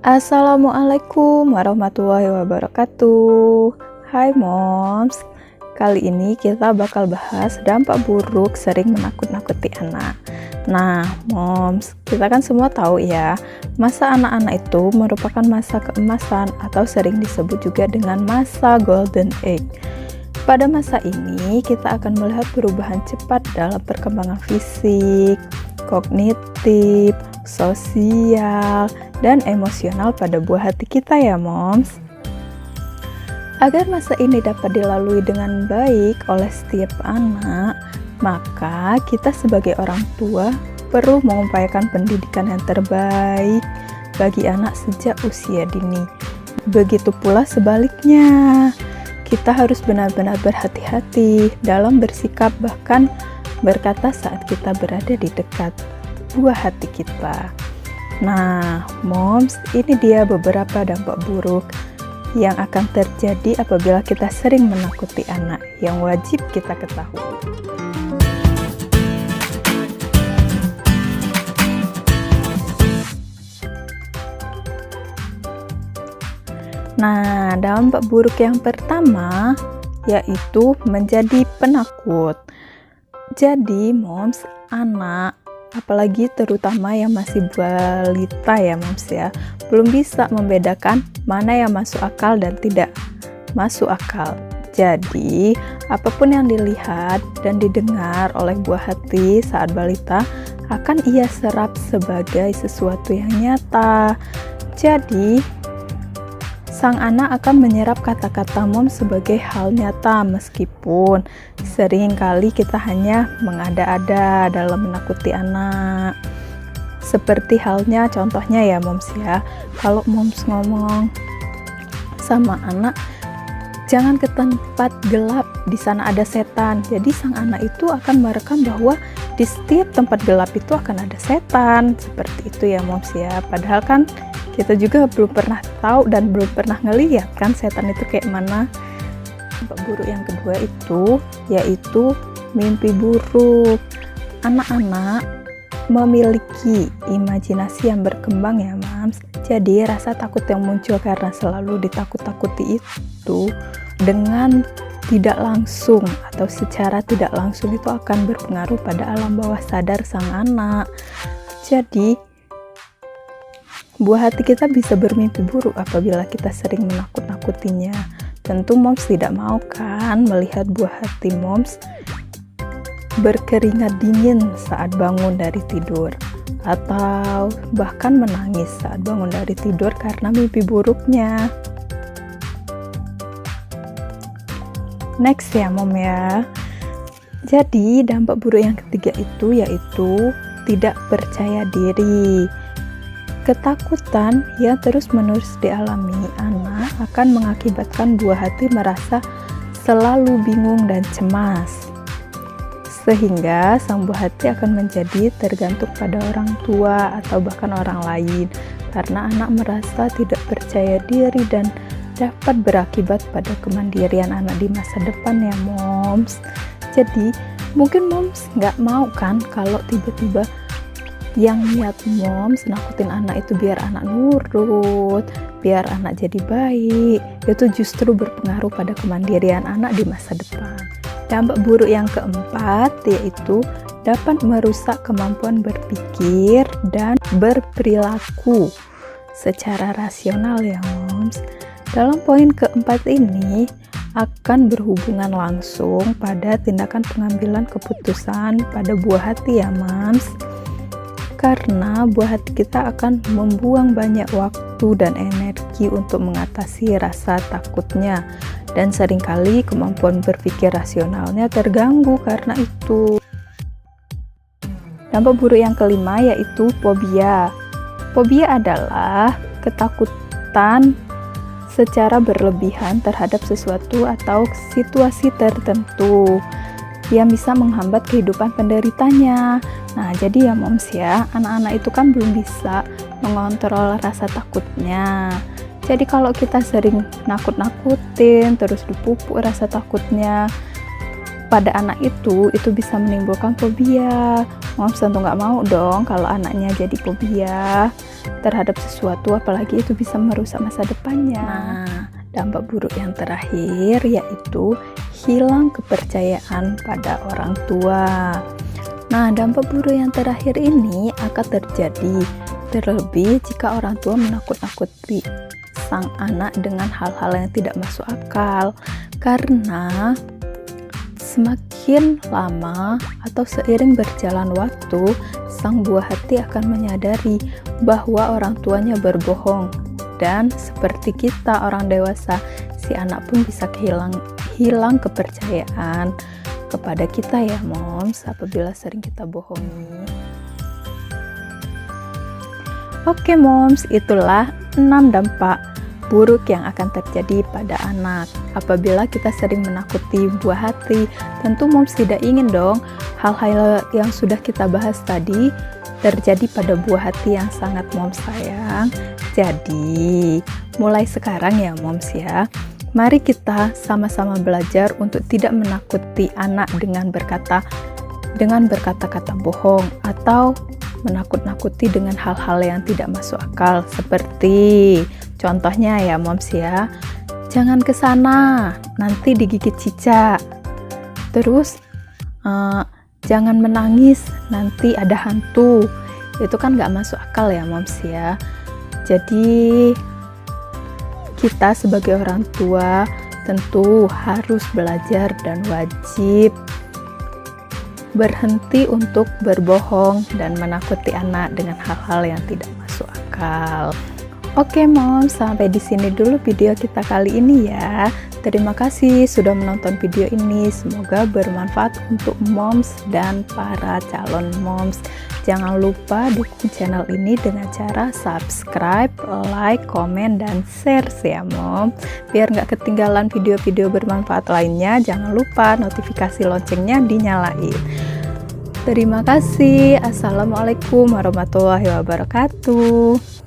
Assalamualaikum warahmatullahi wabarakatuh. Hai moms, kali ini kita bakal bahas dampak buruk sering menakut-nakuti anak. Nah moms, kita kan semua tahu ya, masa anak-anak itu merupakan masa keemasan atau sering disebut juga dengan masa golden age. Pada masa ini kita akan melihat perubahan cepat dalam perkembangan fisik, kognitif, sosial, dan emosional pada buah hati kita ya moms. Agar masa ini dapat dilalui dengan baik oleh setiap anak, maka kita sebagai orang tua perlu mengupayakan pendidikan yang terbaik bagi anak sejak usia dini. Begitu pula sebaliknya, kita harus benar-benar berhati-hati dalam bersikap bahkan berkata saat kita berada di dekat buah hati kita. Nah, moms, ini dia beberapa dampak buruk yang akan terjadi apabila kita sering menakuti anak yang wajib kita ketahui. Nah, dampak buruk yang pertama yaitu menjadi penakut. Jadi, moms, anak apalagi terutama yang masih balita ya moms ya, belum bisa membedakan mana yang masuk akal dan tidak masuk akal. Jadi apapun yang dilihat dan didengar oleh buah hati saat balita akan ia serap sebagai sesuatu yang nyata. Jadi sang anak akan menyerap kata-kata moms sebagai hal nyata, meskipun seringkali kita hanya mengada-ada dalam menakuti anak. Seperti halnya contohnya ya moms ya, kalau moms ngomong sama anak, jangan ke tempat gelap, di sana ada setan. Jadi sang anak itu akan merekam bahwa di setiap tempat gelap itu akan ada setan. Seperti itu ya moms ya, padahal kan kita juga belum pernah tahu dan belum pernah ngelihat kan setan itu kayak mana. Dampak buruk yang kedua itu yaitu mimpi buruk. Anak-anak memiliki imajinasi yang berkembang ya mams. Jadi rasa takut yang muncul karena selalu ditakut-takuti itu dengan tidak langsung atau secara tidak langsung itu akan berpengaruh pada alam bawah sadar sang anak. Jadi buah hati kita bisa bermimpi buruk apabila kita sering menakut-nakutinya. Tentu moms tidak mau kan melihat buah hati moms berkeringat dingin saat bangun dari tidur, atau bahkan menangis saat bangun dari tidur karena mimpi buruknya. Next ya mom ya. Jadi dampak buruk yang ketiga itu yaitu tidak percaya diri. Ketakutan yang terus-menerus dialami anak akan mengakibatkan buah hati merasa selalu bingung dan cemas, sehingga sang buah hati akan menjadi tergantung pada orang tua atau bahkan orang lain, karena anak merasa tidak percaya diri dan dapat berakibat pada kemandirian anak di masa depan ya moms. Jadi mungkin moms nggak mau kan kalau tiba-tiba yang niat moms nakutin anak itu biar anak nurut, biar anak jadi baik, itu justru berpengaruh pada kemandirian anak di masa depan. Dampak buruk yang keempat yaitu dapat merusak kemampuan berpikir dan berperilaku secara rasional ya moms. Dalam poin keempat ini akan berhubungan langsung pada tindakan pengambilan keputusan pada buah hati ya moms. Karena buah hati kita akan membuang banyak waktu dan energi untuk mengatasi rasa takutnya, dan seringkali kemampuan berpikir rasionalnya terganggu karena itu. Dampak buruk yang kelima yaitu fobia. Fobia adalah ketakutan secara berlebihan terhadap sesuatu atau situasi tertentu yang bisa menghambat kehidupan penderitanya. Nah, jadi ya moms ya, anak-anak itu kan belum bisa mengontrol rasa takutnya. Jadi kalau kita sering nakut-nakutin, terus dipupuk rasa takutnya, pada anak itu bisa menimbulkan fobia. Moms tentu nggak mau dong kalau anaknya jadi fobia terhadap sesuatu, apalagi itu bisa merusak masa depannya. Nah, dampak buruk yang terakhir yaitu hilang kepercayaan pada orang tua. Nah, dampak buruk yang terakhir ini akan terjadi terlebih jika orang tua menakut-nakuti sang anak dengan hal-hal yang tidak masuk akal, karena semakin lama atau seiring berjalan waktu, sang buah hati akan menyadari bahwa orang tuanya berbohong. Dan seperti kita orang dewasa, si anak pun bisa hilang kepercayaan kepada kita ya moms, apabila sering kita bohongi. Oke moms, itulah 6 dampak buruk yang akan terjadi pada anak apabila kita sering menakuti buah hati. Tentu moms tidak ingin dong hal-hal yang sudah kita bahas tadi terjadi pada buah hati yang sangat moms sayang. Jadi mulai sekarang ya moms ya, mari kita sama-sama belajar untuk tidak menakuti anak dengan berkata-kata bohong atau menakut-nakuti dengan hal-hal yang tidak masuk akal, seperti contohnya ya moms ya, jangan ke sana nanti digigit cicak. Terus jangan menangis nanti ada hantu. Itu kan nggak masuk akal ya moms ya. Jadi kita sebagai orang tua tentu harus belajar dan wajib berhenti untuk berbohong dan menakuti anak dengan hal-hal yang tidak masuk akal. Oke moms, sampai di sini dulu video kita kali ini ya. Terima kasih sudah menonton video ini. Semoga bermanfaat untuk moms dan para calon moms. Jangan lupa dukung channel ini dengan cara subscribe, like, komen, dan share ya mom. Biar nggak ketinggalan video-video bermanfaat lainnya, jangan lupa notifikasi loncengnya dinyalain. Terima kasih. Assalamualaikum warahmatullahi wabarakatuh.